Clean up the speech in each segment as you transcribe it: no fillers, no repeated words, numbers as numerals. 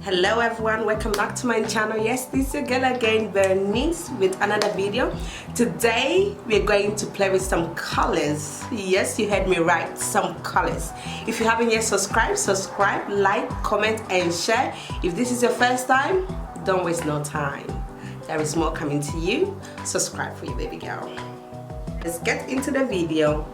Hello everyone, welcome back to my channel. Yes, this is your girl again, Bernice, with another video. Today we're going to play with some colors. Yes, you heard me right, some colors. If you haven't yet subscribe, like, comment and share. If this is your first time, don't waste no time. There is more coming to you. Subscribe for you, baby girl. Let's get into the video.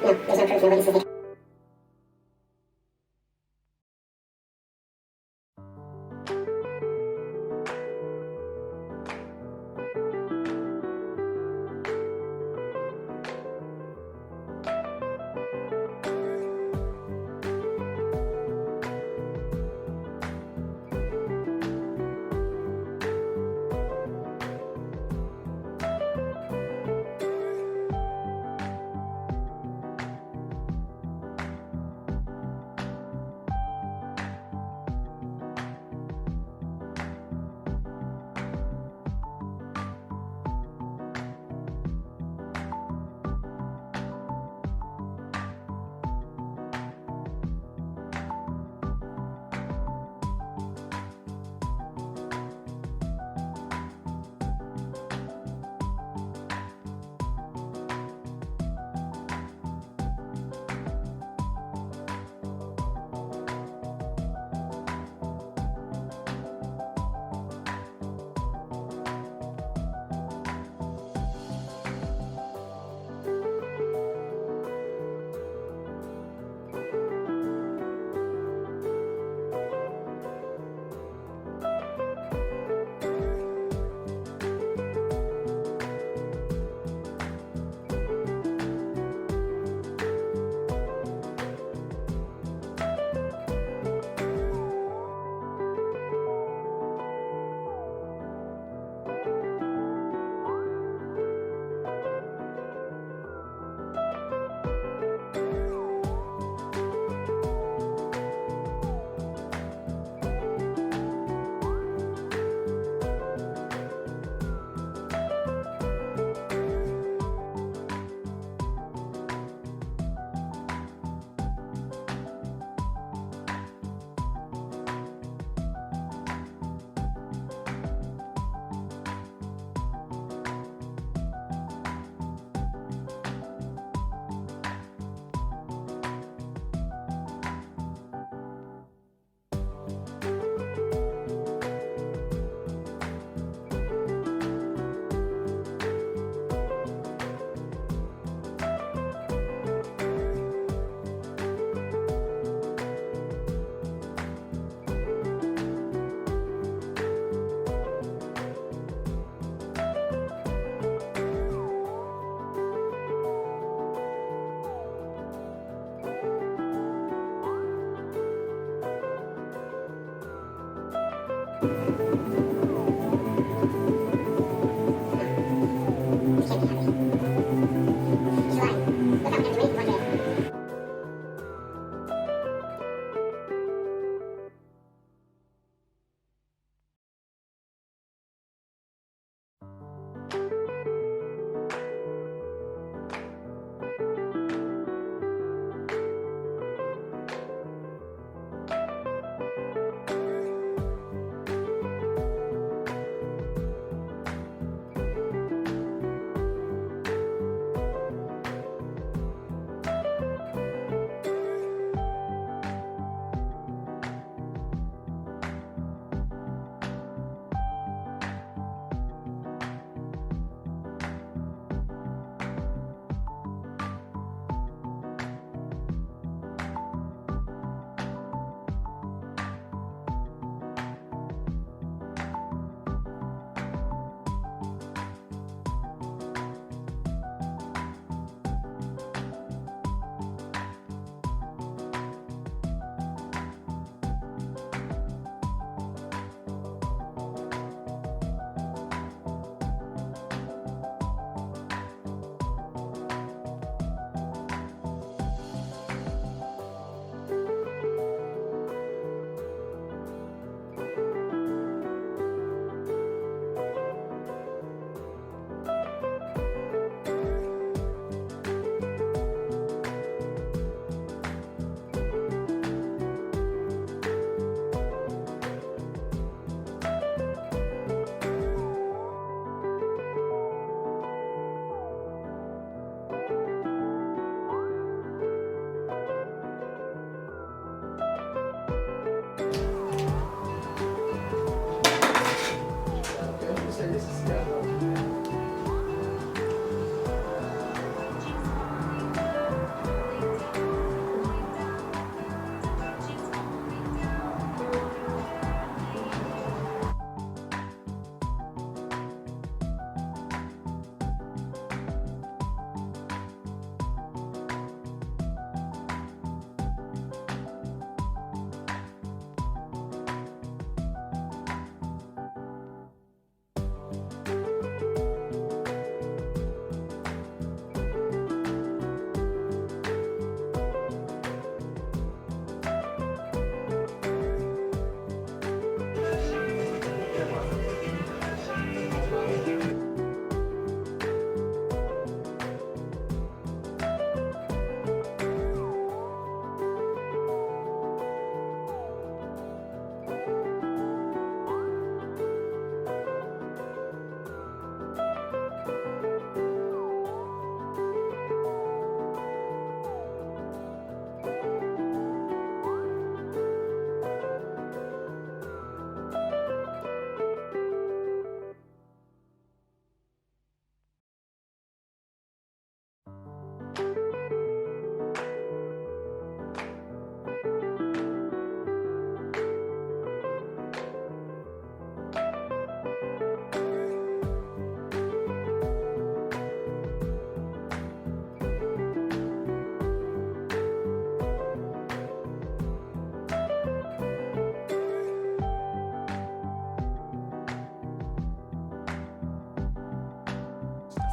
No, there's no proof, nobody sees it.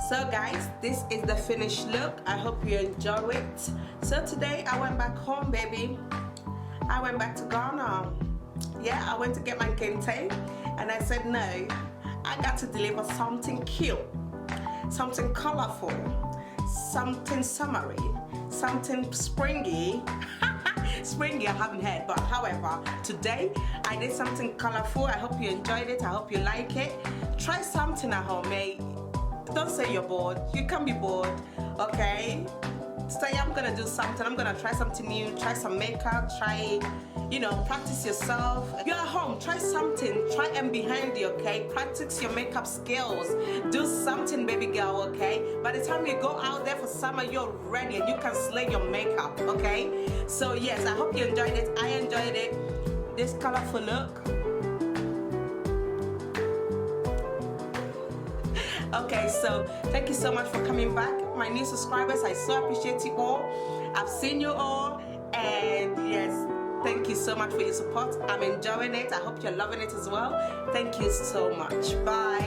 So guys, this is the finished look. I hope you enjoy it. So today I went back home, baby. I went back to Ghana. Yeah, I went to get my kente and I said no, I got to deliver something cute, something colorful, something summery, something springy. Springy I haven't had, but however, today I did something colorful. I hope you enjoyed it. I hope you like it. Try something at home, mate. Don't say you're bored. You can't be bored, okay? Today I'm gonna do something. I'm gonna try something new. Try some makeup. Try, you know, practice yourself. You're at home. Try something. Try and be handy, okay? Practice your makeup skills. Do something, baby girl, okay? By the time you go out there for summer, you're ready and you can slay your makeup, okay? So yes, I hope you enjoyed it. I enjoyed it. This colorful look. Okay, so thank you so much for coming back. My new subscribers, I so appreciate you all. I've seen you all, and yes, thank you so much for your support. I'm enjoying it. I hope you're loving it as well. Thank you so much. Bye.